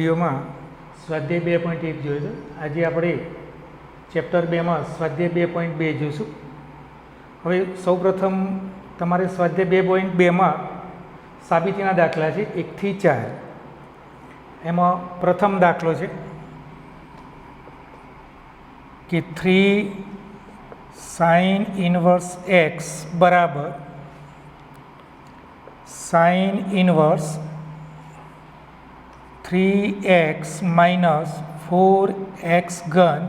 વિડીયોમાં સ્વાધ્યાય 2.1 જોયો હતો. આજે આપણે ચેપ્ટર 2માં સ્વાધ્યાય 2.2 જોઈશું. હવે સૌપ્રથમ તમારે સ્વાધ્યાય 2.2માં સાબિતીના દાખલા છે 1 થી 4. એમાં પ્રથમ દાખલો છે કે 3 sin ઇન્વર્સ x બરાબર sin inverse 3x minus 4x ઘન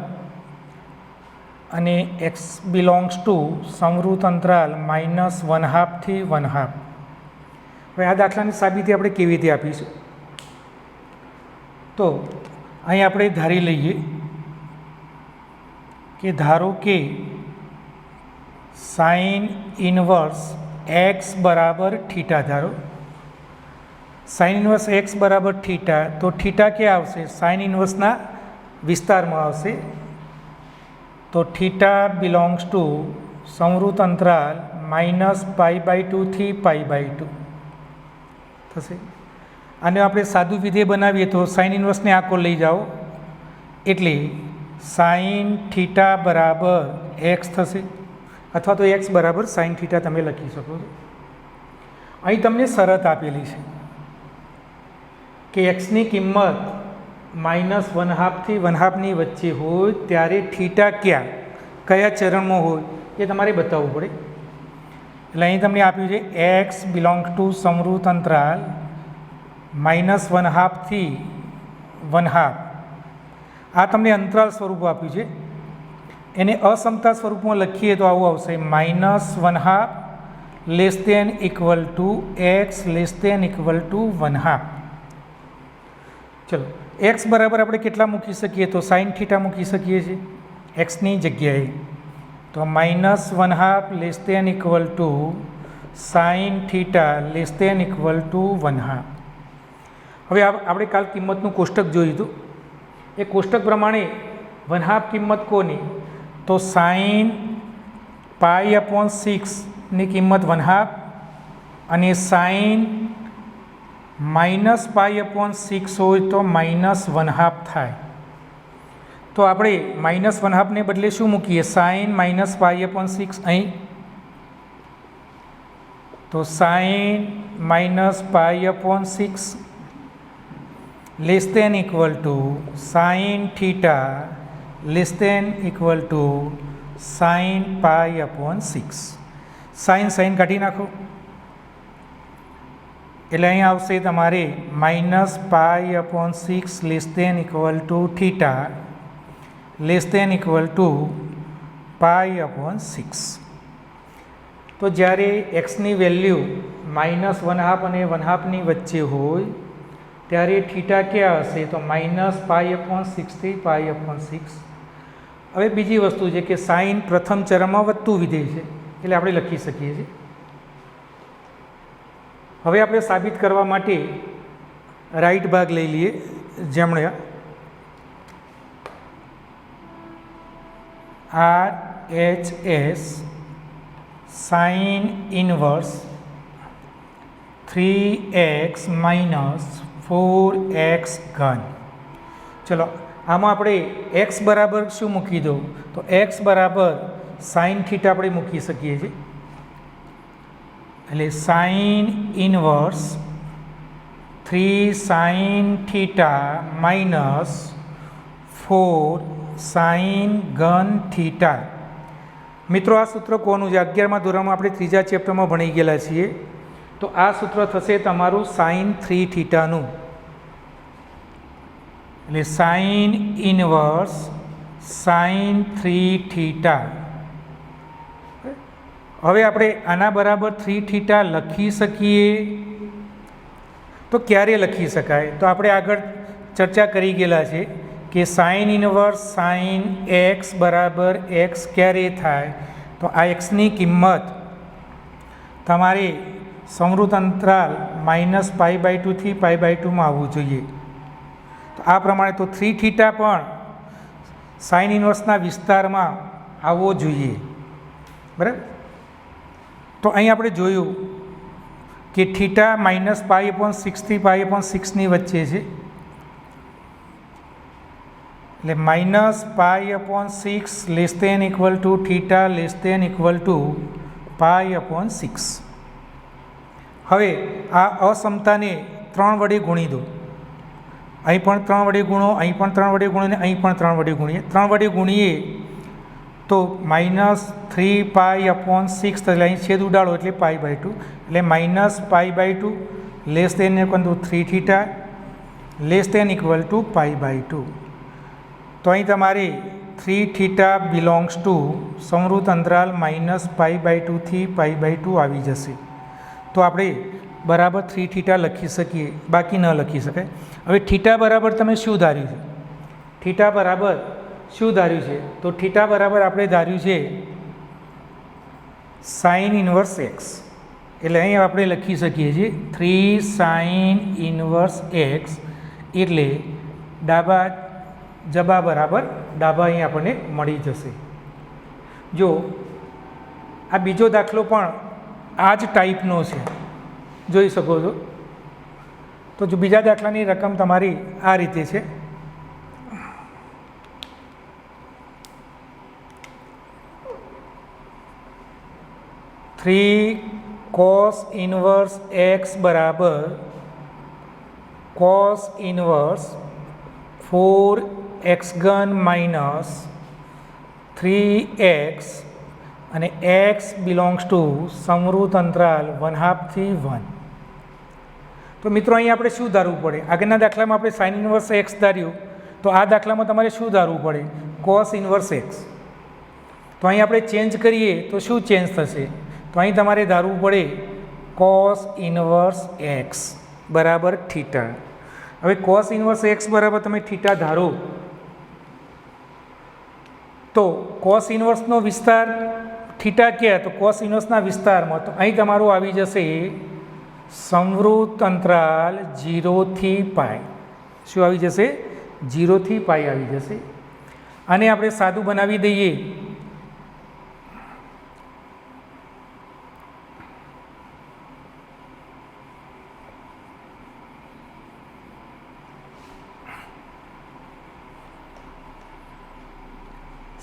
અને x બિલોંગ્સ ટુ સમૃદ્ધ અંતરાલ -1/2 થી 1/2. હવે આ દાખલાની સાબિતી આપણે કેવી રીતે આપીશું? તો અહીં આપણે ધારી લઈએ કે ધારો કે સાઇન ઇન્વર્સ x બરાબર થીટા. ધારો સાઇન ઇન્વર્સ x બરાબર થીટા, તો થીટા ક્યાં આવશે? સાઇન ઇન્વર્સના વિસ્તારમાં આવશે. તો થીટા બિલોંગ્સ ટુ સમૃદ્ધ અંતરાલ -π/2 થી π/2 થશે. આને આપણે સાદું વિધેય બનાવીએ તો સાઇન ઇન્વર્સને આખો લઈ જાઓ એટલે સાઇન થીટા બરાબર x થશે, અથવા તો x બરાબર સાઇન થીટા તમે લખી શકો છો. અહીં તમને શરત આપેલી છે કે એક્સની કિંમત -1/2 થી 1/2ની વચ્ચે હોય ત્યારે થીટા કયા ચરણમાં હોય એ તમારે બતાવવું પડે. એટલે અહીં તમને આપ્યું છે એક્સ બિલોંગ ટુ સમૃદ્ધ અંતરાલ -1/2 થી 1/2. આ તમને અંતરાલ સ્વરૂપ આપ્યું છે. એને અસમતા સ્વરૂપમાં લખીએ તો આવું આવશે -1/2 less than equal to x less than equal to 1/2. ચલો એક્સ બરાબર આપણે કેટલા મૂકી શકીએ? તો સાઇન થીટા મૂકી શકીએ છીએ એક્સની જગ્યાએ. તો -1/2 less than equal to sine theta less than equal to 1/2. હવે આપણે કાલ કિંમતનું કોષ્ટક જોયું હતું. એ કોષ્ટક પ્રમાણે 1/2 કિંમત કોની? તો સાઇન π/6ની કિંમત 1/2 અને સાઇન -π/6 હોય તો -1/2 થાય. તો આપણે -1/2ને બદલે શું મૂકીએ? સાઇન -π/6 અહીં. તો sine -π/6 less than equal to sine theta less than equal to sine π/6. Sine કાઢી નાખો એટલે અહીં આવશે તમારે -π/6 less than equal to theta less than equal to π/6. તો જ્યારે એક્સની વેલ્યુ -1/2 અને 1/2ની વચ્ચે હોય ત્યારે થીટા ક્યાં હશે? તો -π/6 થી π/6. હવે બીજી વસ્તુ છે કે સાઇન પ્રથમ ચરણમાં વધતું વિધેય છે એટલે આપણે લખી શકીએ છીએ. હવે આપણે સાબિત કરવા માટે રાઈટ ભાગ લઈ લઈએ, જમણે. RHS sine inverse 3x minus 4x ઘન. ચલો આમાં આપણે x બરાબર શું મૂકી દો? તો x બરાબર સાઇન થીટા આપણે મૂકી શકીએ છીએ. એટલે sine inverse 3 sine theta minus 4 sine ઘન થીટા. મિત્રો આ સૂત્ર કોનું છે? 11મા ધોરણમાં આપણે 3જા ચેપ્ટરમાં ભણી ગયેલા છીએ. તો આ સૂત્ર થશે તમારું સાઇન 3 થીટાનું. એટલે સાઇન ઇન્વર્સ સાઇન 3 થીટા. હવે આપણે આના બરાબર 3 થીટા લખી શકીએ તો ક્યારે લખી શકાય? તો આપણે આગળ ચર્ચા કરી ગયેલા છે કે સાઇન ઇન્વર્સ સાઇન એક્સ બરાબર એક્સ ક્યારે થાય? તો આ એક્સની કિંમત તમારે સમૃદ્ધ અંતરાલ -π/2 થી π/2માં આવવું જોઈએ. તો આ પ્રમાણે તો 3 થીટા પણ સાઇન ઇન્વર્સના વિસ્તારમાં આવવો જોઈએ. બરાબર? તો અહીં આપણે જોયું કે થીટા -π/6 થી π/6ની વચ્ચે છે. એટલે -π/6 less than equal to theta less than equal to π/6. હવે આ અસમતાને 3 વડે ગુણી દો. અહીં પણ 3 વડે ગુણો, અહીં પણ 3 વડે ગુણો, અને અહીં પણ 3 વડે ગુણીએ. 3 વડે ગુણીએ તો -3π/6, એટલે અહીં છેદ ઉડાડો એટલે π/2, એટલે -π/2 less than equal to 3 theta less than equal to π/2. તો અહીં તમારે 3 થીટા બિલોંગ્સ ટુ સમૃદ્ધ અંતરાલ -π/2 થી π/2 આવી જશે. તો આપણે બરાબર 3 થીટા લખી શકીએ, બાકી ન લખી શકાય. હવે થીટા બરાબર તમે શું ધાર્યું છે? થીટા બરાબર શું ધાર્યું છે? તો થીટા બરાબર આપણે ધાર્યું છે sin ઇન્વર્સ x. એટલે અહીં આપણે લખી શકીએ છીએ 3 sin ઇન્વર્સ x, એટલે ડાબા જબા બરાબર ડાબા અહીં આપણને મળી જશે. જો આ બીજો દાખલો પણ આ જ ટાઈપનો છે, જોઈ શકો છો. તો જો બીજા દાખલાની રકમ તમારી આ રીતે છે. થ્રી cos ઇન્વર્સ x બરાબર cos inverse 4x³ minus 3x, અને x બિલોંગ્સ ટુ સમૃદ્ધ અંતરાલ 1/2 થી 1. તો મિત્રો અહીં આપણે શું ધારવું પડે? આગળના દાખલામાં આપણે સાઇન ઇન્વર્સ એક્સ ધાર્યું, તો આ દાખલામાં તમારે શું ધારવું પડે? Cos inverse x. તો અહીં આપણે ચેન્જ કરીએ તો શું ચેન્જ થશે? તો અહીં તમારે ધારવું પડે કોસ ઇન્વર્સ એક્સ બરાબર થીટા. હવે કોસ ઇન્વર્સ એક્સ બરાબર તમે થીટા ધારો તો કોસ ઇન્વર્સનો વિસ્તાર થીટા ક્યાં? તો કોસ ઇન્વર્સના વિસ્તારમાં. તો અહીં તમારું આવી જશે સમૃદ્ધ અંતરાલ 0 થી π. શું આવી જશે? 0 થી π આવી જશે. આને આપણે સાદું બનાવી દઈએ.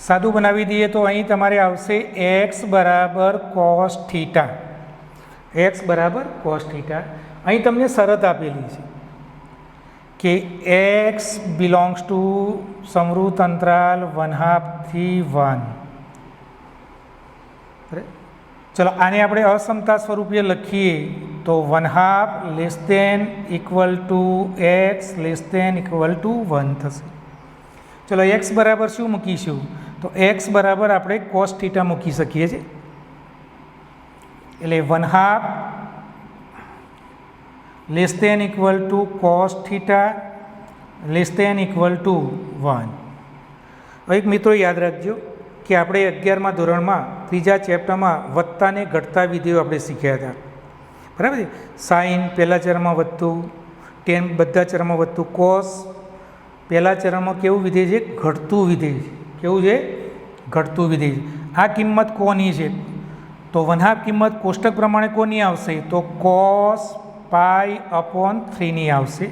સાદું બનાવી દઈએ તો અહીં તમારે આવશે x બરાબર cos થીટા. x બરાબર cos થીટા. અહીં તમને શરત આપેલી છે કે x બિલોંગ્સ ટુ સમૃદ્ધ અંતરાલ 1/2 થી 1. ચલો આને આપણે અસમતા સ્વરૂપે લખીએ તો 1/2 less than equal to x less than equal to 1 થશે. ચલો x બરાબર શું મૂકીશું? તો x બરાબર આપણે cos થીટા મૂકી શકીએ છીએ. એટલે 1/2 less than equal to cos theta less than equal to 1. એક મિત્રો યાદ રાખજો કે આપણે 11મા ધોરણમાં 3જા ચેપ્ટરમાં વધતા ને ઘટતા વિધેયો આપણે શીખ્યા હતા, બરાબર છે. સાઇન પહેલા ચરણમાં વધતું, ટેન બધા ચરણમાં વધતું, કોસ પહેલા ચરણમાં કેવું વિધેય છે? ઘટતું વિધેય છે. કેવું છે? ઘટતું વિધેય છે. આ કિંમત કોની છે? તો 1/2 કિંમત કોષ્ટક પ્રમાણે કોની આવશે? તો cos π/3 આવશે.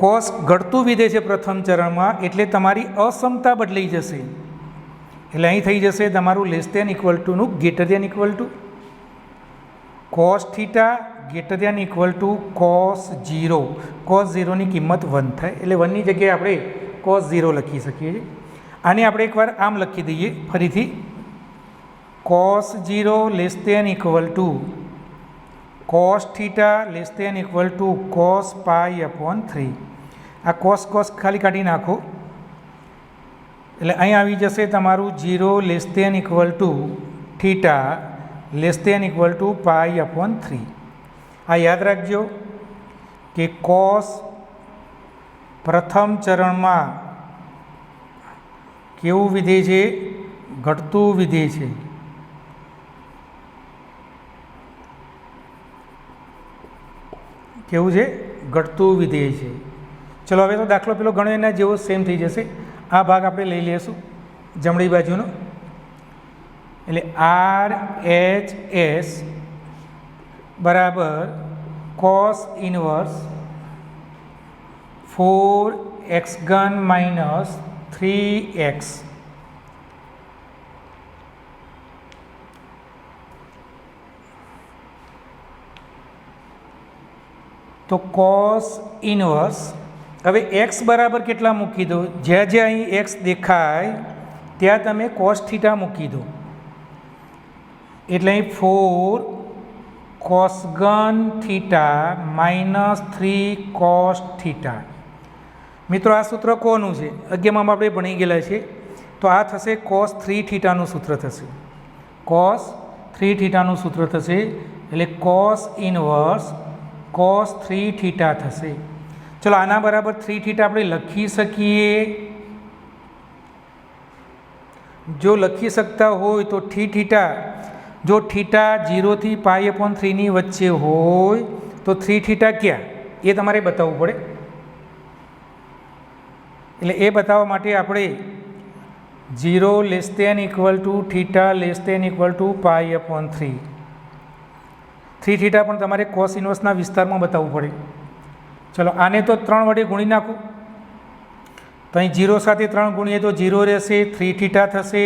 કોસ ઘટતું વિધેય છે પ્રથમ ચરણમાં, એટલે તમારી અસમતા બદલાઈ જશે. એટલે અહીં થઈ જશે તમારું લેસ દેન ઇક્વલ ટુનું greater than equal to cos theta greater than equal to cos 0. cos 0ની કિંમત 1 થાય, એટલે 1ની જગ્યાએ આપણે cos 0 લખી શકીએ છીએ. આને આપણે એકવાર આમ લખી દઈએ ફરીથી, cos 0 less than equal to cos theta less than equal to cos π/3. આ cos ખાલી કાઢી નાખો, એટલે અહીં આવી જશે તમારું 0 less than equal to theta less than equal to π/3. આ યાદ રાખજો કે cos પ્રથમ ચરણમાં કેવું વિધેય છે? ઘટતું વિધેય છે. કેવું છે? ઘટતું વિધેય છે. ચલો હવે તો દાખલો પેલો ઘણો એના જેવો સેમ થઈ જશે. આ ભાગ આપણે લઈ લઈશું જમણી બાજુનો, એટલે RHS બરાબર cos ઇન્વર્સ 4 एक्स घन माइनस 3x तो cos इनवर्स હવે x બરાબર કેટલા મૂકી દો, જ્યાં જ્યાં અહીં x દેખાય ત્યાં તમે cos થીટા મૂકી દો, એટલે અહીં 4 cos ઘન થીટા માઇનસ 3 cos થીટા. મિત્રો આ સૂત્ર કોનું છે? 11માં આપણે ભણી ગયેલા છે. તો આ થશે cos 3 થીટાનું સૂત્ર થશે, cos 3 થીટાનું સૂત્ર થશે, એટલે cos ઇનવર્સ cos 3 થીટા થશે. ચલો આના બરાબર 3 થીટા આપણે લખી શકીએ. જો લખી શકતા હોય તો 3 થીટા, જો થીટા 0 થી π/3 ની વચ્ચે હોય તો 3 થીટા ક્યાં, એ તમારે બતાવવું પડે. એટલે એ બતાવવા માટે આપણે 0 <= થીટા <= π/3, 3 થીટા પણ તમારે કોસ ઇન્વર્સના વિસ્તારમાં બતાવવું પડે. ચલો આને તો 3 વડે ગુણી નાખો, તો અહીં 0 સાથે 3 ગુણીએ તો 0 રહેશે, 3 થીટા થશે,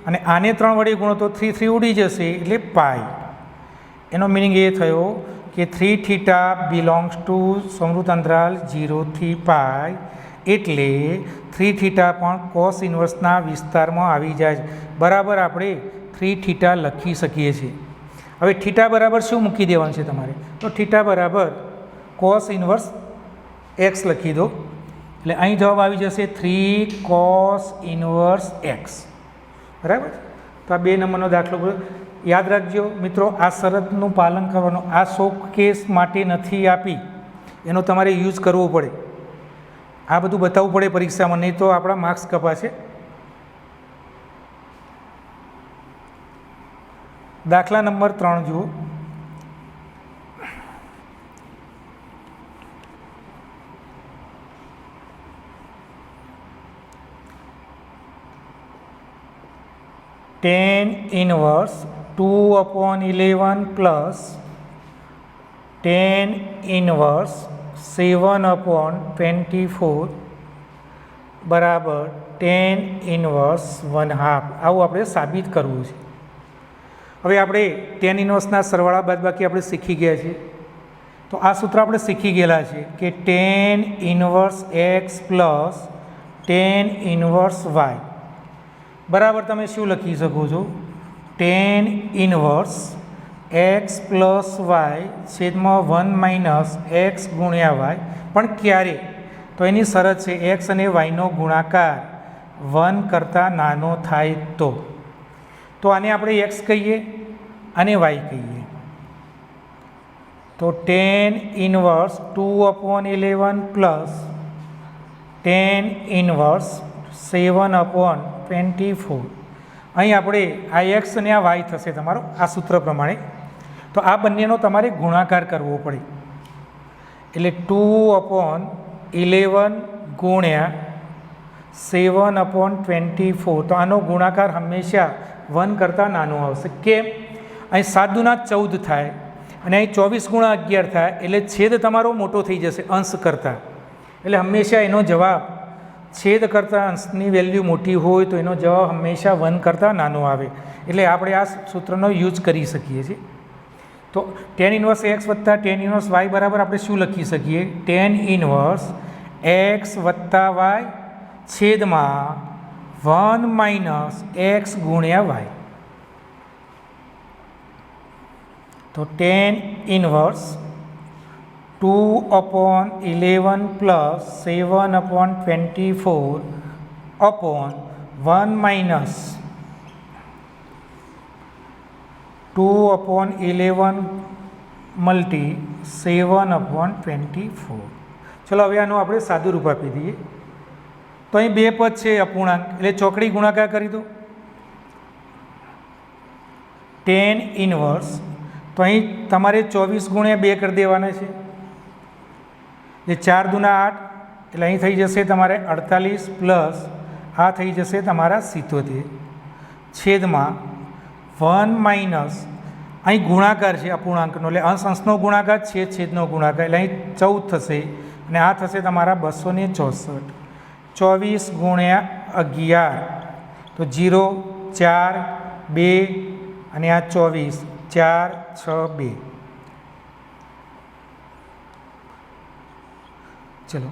અને આને 3 વડે ગુણો તો 3 ઉડી જશે, એટલે પાઈ. એનો મિનિંગ એ થયો કે 3 થીટા બિલોંગ્સ ટુ સમૃદ્ધ અંતરાલ 0 થી π, એટલે 3 થીટા પણ કોસ ઇન્વર્સના વિસ્તારમાં આવી જાય છે. બરાબર આપણે 3 થીટા લખી શકીએ છીએ. હવે થીટા બરાબર શું મૂકી દેવાનું છે તમારે? તો થીટા બરાબર કોસ ઇનવર્સ x લખી દો, એટલે અહીં જવાબ આવી જશે 3 cos ઇનવર્સ x. બરાબર? તો આ 2 નંબરનો દાખલો યાદ રાખજો મિત્રો. આ શરતનું પાલન કરવાનું, આ શોક કેસ માટે નથી આપી, એનો તમારે યુઝ કરવો પડે. આ બધું બતાવવું પડે પરીક્ષામાં, નહીં તો આપણા માર્ક્સ કપાશે. દાખલા નંબર 3 જુઓ. tan inverse 2/11 plus tan inverse 7/24 બરાબર tan ઇનવર્સ 1/2. આવું આપણે સાબિત કરવું છે. હવે આપણે tan ઇનવર્સના સરવાળા બાદબાકી આપણે શીખી ગયા છીએ. તો આ સૂત્ર આપણે શીખી ગયેલા છે કે tan inverse x plus tan inverse y બરાબર તમે શું લખી શકો છો? tan inverse x plus y છેદમાં 1 માઇનસ x ગુણ્યા y. પણ ક્યારે? તો એની શરત છે x અને yનો ગુણાકાર 1 કરતાં નાનો થાય તો. તો આને આપણે x કહીએ, આને y કહીએ. તો tan inverse 2/11 plus tan inverse 7/24. અહીં આપણે આ x અને આ y થશે તમારો આ સૂત્ર પ્રમાણે. તો આ બંનેનો તમારે ગુણાકાર કરવો પડે, એટલે 2/11 ગુણ્યા 7/24. તો આનો ગુણાકાર હંમેશા 1 કરતાં નાનો આવશે. કેમ? અહીં 7 દુના 14 થાય અને અહીં 24 × 11 થાય, એટલે છેદ તમારો મોટો થઈ જશે અંશ કરતાં. એટલે હંમેશા એનો જવાબ છેદ કરતાં અંશની વેલ્યુ મોટી હોય તો એનો જવાબ હંમેશા 1 કરતાં નાનો આવે. એટલે આપણે આ સૂત્રનો યુઝ કરી શકીએ છીએ. તો tan ઇનવર્સ x વત્તા tan ઇનવર્સ y બરાબર આપણે શું લખી શકીએ? tan ઇનવર્સ x વત્તા y છેદમાં 1 માઇનસ x ગુણ્યા y. તો tan inverse 2/11 plus 7/24 upon 1 minus 2/11 multi 7/24. ચલો હવે આનું આપણે સાદું રૂપ આપી દઈએ. તો અહીં 2 પદ છે અપૂર્ણાંક, એટલે ચોકડી ગુણાકાર કરી દો. tan ઇનવર્સ તો અહીં તમારે 24 × 2 કરી દેવાના છે, જે 4 દુના 8, એટલે અહીં થઈ જશે તમારે 48 પ્લસ આ થઈ જશે તમારા 77 છેદમાં 1 માઇનસ અહીં ગુણાકાર છે અપૂર્ણાંકનો, એટલે અંશ અંશનો ગુણાકાર, છેદ છેદનો ગુણાકાર, એટલે અહીં 14 થશે અને આ થશે તમારા 264. 24 ગુણ્યા 11 તો 0 4 2 અને આ 24 4 6 2. ચલો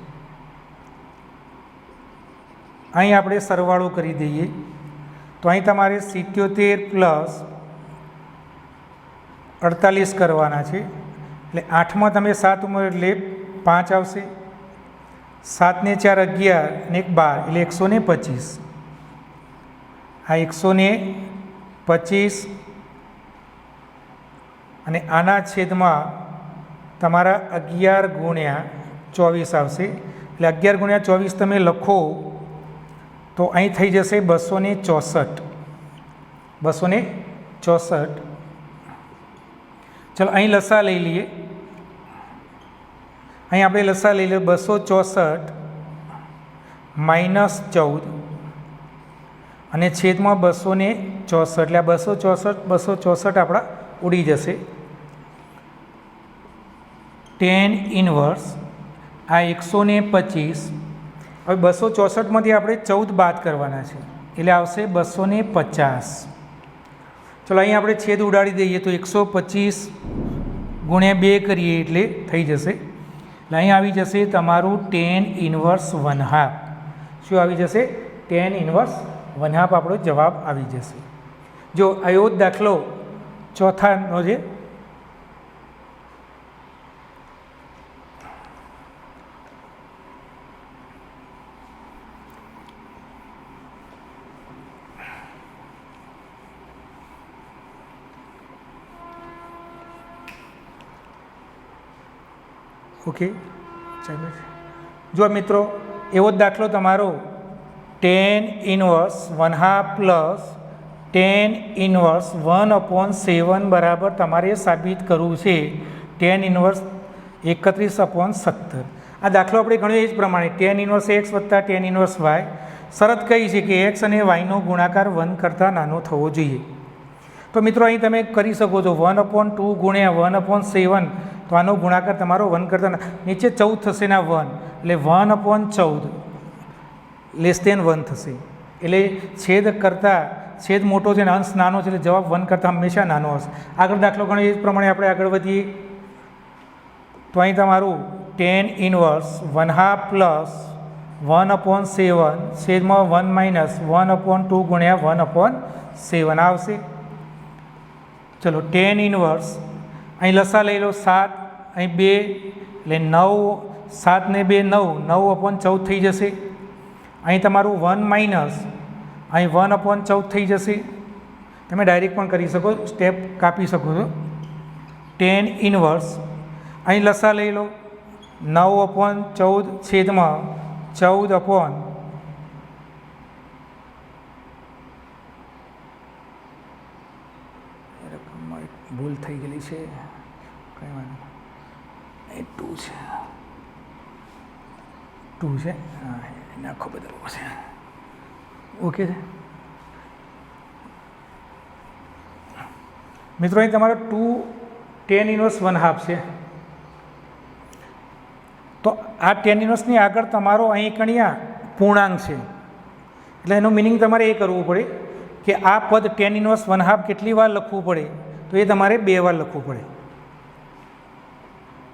અહીં આપણે સરવાળો કરી દઈએ તો અહીં તમારે 77 પ્લસ 48 કરવાના છે એટલે 8માં તમે 7 ઉમેરો એટલે 5 આવશે. 7 ને 4 11 અને 1 12 એટલે 125. આ 125 અને આના છેદમાં તમારા 11 ગુણ્યા 24 આવશે એટલે 11 ગુણ્યા 24 તમે લખો તો અહીં થઈ જશે 264. 264. ચલો અહીં લસા લઈ લઈએ. અહીં આપણે લસા લઈ લઈએ 264 માઇનસ 14 અને છેદમાં 264 એટલે આ 264 આપણા ઉડી જશે. tan ઇન્વર્સ આ 125. હવે 264માંથી આપણે 14 બાદ કરવાના છે એટલે આવશે 250. ચલો અહીં આપણે છેદ ઉડાડી દઈએ તો 125 ગુણ્યા 2 કરીએ એટલે થઈ જશે. એટલે અહીં આવી જશે તમારું tan ઇન્વર્સ 1/2. શું આવી જશે? tan ઇન્વર્સ 1/2 આપણો જવાબ આવી જશે. જો આવો જ દાખલો ચોથાનો છે. ઓકે જો મિત્રો એવો જ દાખલો તમારો tan inverse 1/2 plus tan inverse 1/7 બરાબર તમારે સાબિત કરવું છે tan ઇન્વર્સ 31/17. આ દાખલો આપણે ગણ્યો એ જ પ્રમાણે tan ઇન્વર્સ x વત્તા tan ઇન્વર્સ y. શરત કઈ છે કે x અને yનો ગુણાકાર 1 કરતાં નાનો થવો જોઈએ. તો મિત્રો અહીં તમે કરી શકો છો 1/2 ગુણ્યા 1/7 તો આનો ગુણાકાર તમારો 1 કરતાં નીચે 14 થશે ના 1 એટલે 1/14 લેસ દેન 1 થશે. એટલે છેદ કરતાં છેદ મોટો છે ને અંશ નાનો છે એટલે જવાબ 1 કરતાં હંમેશા નાનો હશે. આગળ દાખલો ગણો એ જ પ્રમાણે આપણે આગળ વધીએ તો અહીં તમારું tan ઇન્વર્સ 1/2 પ્લસ 1/7 છેદમાં 1 માઇનસ 1/2 ગુણ્યા 1/7 આવશે. ચલો tan ઇન્વર્સ અહીં લસા લઈ લો 7 અહીં 2 એટલે 9 7 ને 2 9/14 થઈ જશે. અહીં તમારું 1 માઇનસ અહીં 1/14 થઈ જશે. તમે ડાયરેક્ટ પણ કરી શકો, સ્ટેપ કાપી શકો છો. tan ઇન્વર્સ અહીં લસા લઈ લો 9/14 છેદમાં 14 ભૂલ થઈ ગયેલી છે કંઈ વાંધો એ 2 છે 2 છે હા એને આખો બદલવો છે. ઓકે છે મિત્રો અહીં તમારો 2 tan ઇન્વર્સ 1/2 છે. તો આ tan ઇન્વર્સની આગળ તમારો અહીં કણિયા પૂર્ણાંક છે એટલે એનું મિનિંગ તમારે એ કરવું પડે કે આ પદ tan ઇન્વર્સ 1/2 કેટલી વાર લખવું પડે તો એ તમારે 2 વાર લખવું પડે.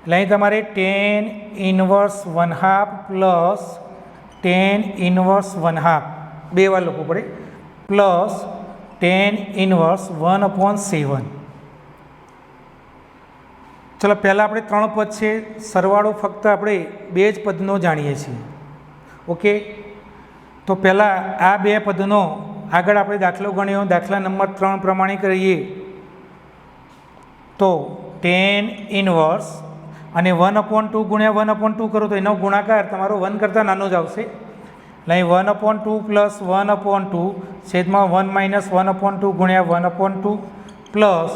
એટલે અહીં તમારે tan inverse 1/2 plus tan inverse 1/2 2 વાર લખવું પડે પ્લસ tan ઇન્વર્સ 1/7. ચલો પહેલાં આપણે 3 પદ છે, સરવાળો ફક્ત આપણે 2 જ પદનો જાણીએ છીએ. ઓકે તો પહેલાં આ 2 પદનો આગળ આપણે દાખલો ગણ્યો, દાખલા નંબર 3 પ્રમાણે કરીએ તો tan ઇન્વર્સ અને 1/2 ગુણ્યા 1/2 કરો તો એનો ગુણાકાર તમારો 1 કરતાં નાનો જ આવશે. એટલે અહીં 1/2 પ્લસ 1/2 છેદમાં 1 માઇનસ 1/2 ગુણ્યા 1/2 પ્લસ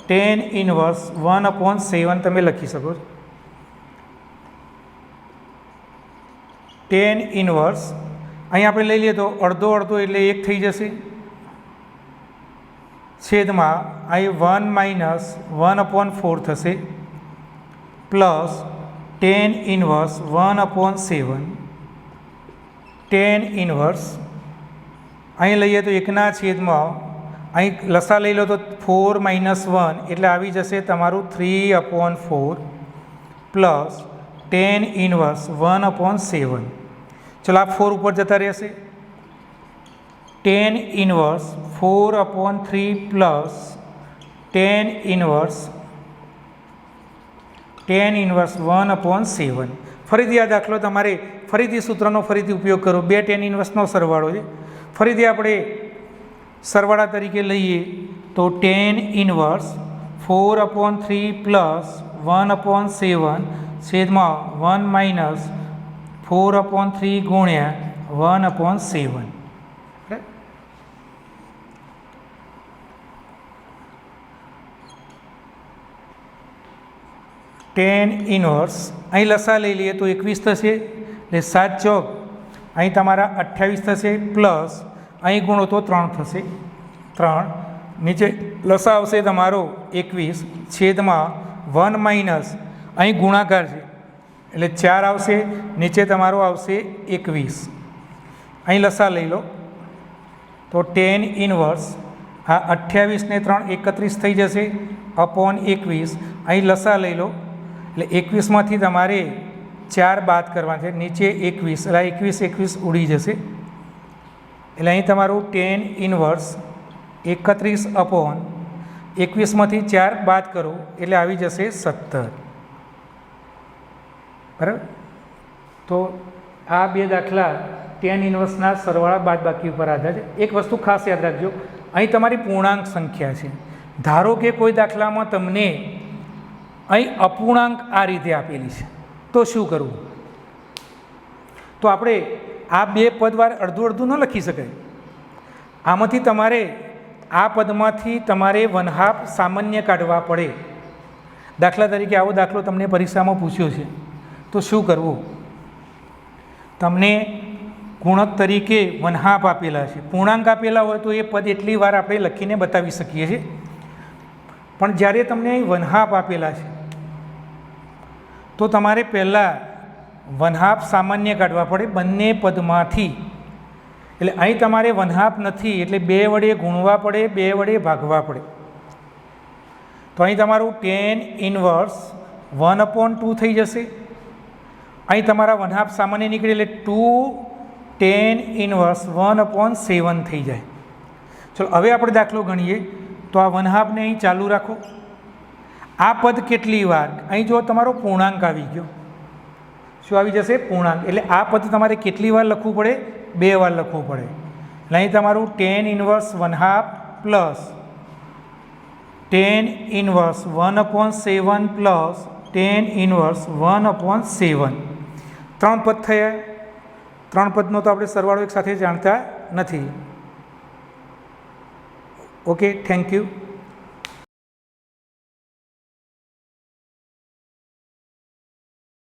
tan ઇન્વર્સ 1/7 તમે લખી શકો છો. tan ઇન્વર્સ અહીં આપણે લઈ લઈએ તો અડધો એટલે 1 થઈ જશે છેદમાં અહીં 1 માઇનસ 1/4 થશે plus tan inverse 1/7. Tan inverse, અહીં લઈએ તો 1/, અહીં લસા લઈ લો તો 4 - 1 એટલે આવી જશે તમારું 3/4 પ્લસ ટેન ઇનવર્સ 1/7. ચલો આ 4 ઉપર જતા રહેશે. Tan inverse 4/3 plus tan inverse 1/7. ફરીથી આ દાખલો તમારે ફરીથી સૂત્રનો ફરીથી ઉપયોગ કરો. 2 ટેન ઇનવર્સનો સરવાળો છે. ફરીથી આપણે સરવાળા તરીકે લઈએ તો ટેન ઇનવર્સ 4/3 પ્લસ 1/7 છેદમાં 1 - 4/3 ગુણ્યા 1/7. ટેન ઇનવર્સ અહીં લસા લઈ લઈએ તો 21 થશે, એટલે 7 ચોક અહીં તમારા 28 થશે, પ્લસ અહીં ગુણો તો 3 થશે. 3 નીચે લસા આવશે તમારો 21 છેદમાં 1 - અહીં ગુણાકાર છે એટલે 4 આવશે, નીચે તમારો આવશે 21. અહીં લસા લઈ લો તો ટેન ઇનવર્સ આ 28 ને 3 31 થઈ જશે અપોન 21. અહીં લસા લઈ લો એટલે 21માંથી તમારે 4 બાદ કરવાના છે, નીચે 21 એટલે 21 ઉડી જશે. એટલે અહીં તમારું ટેન ઇનવર્સ 31/21માંથી 4 બાદ કરો એટલે આવી જશે 17. બરાબર. તો આ 2 દાખલા ટેન ઇનવર્સના સરવાળા બાદબાકી ઉપર આધાર છે. એક વસ્તુ ખાસ યાદ રાખજો, અહીં તમારી પૂર્ણાંક સંખ્યા છે. ધારો કે કોઈ દાખલામાં તમને અહીં અપૂર્ણાંક આ રીતે આપેલી છે તો શું કરવું? તો આપણે આ 2 પદવાર અડધું અડધું ન લખી શકાય. આમાંથી તમારે આ પદમાંથી તમારે 1/2 સામાન્ય કાઢવા પડે. દાખલા તરીકે આવો દાખલો તમને પરીક્ષામાં પૂછ્યો છે તો શું કરવું? તમને ગુણક તરીકે 1/2 આપેલા છે, પૂર્ણાંક આપેલા હોય તો એ પદ એટલી વાર આપણે લખીને બતાવી શકીએ છીએ. પણ જ્યારે તમને અહીં 1/2 આપેલા છે તો તમારે પહેલાં 1/2 સામાન્ય કાઢવા પડે બંને પદમાંથી. એટલે અહીં તમારે 1/2 નથી એટલે 2 વડે ગુણવા પડે, 2 વડે ભાગવા પડે. તો અહીં તમારું ટેન ઇનવર્સ 1/2 થઈ જશે. અહીં તમારા 1/2 સામાન્ય નીકળે એટલે 2 ટેન ઇનવર્સ 1/7 થઈ જાય. ચલો હવે આપણે દાખલો ગણીએ તો આ 1/2ને અહીં ચાલુ રાખો. આ પદ કેટલી વાર? અહીં જો તમારો પૂર્ણાંક આવી ગયો, શું આવી જશે? પૂર્ણાંક. એટલે આ પદ તમારે કેટલી વાર લખવું પડે? 2 વાર લખવું પડે. એટલે અહીં તમારું tan inverse 1/2 plus tan inverse 1/7 plus tan inverse 1/7. 3 પદ થયા. 3 પદનો તો આપણે સરવાળો એક સાથે જાણતા નથી. Okay, thank you.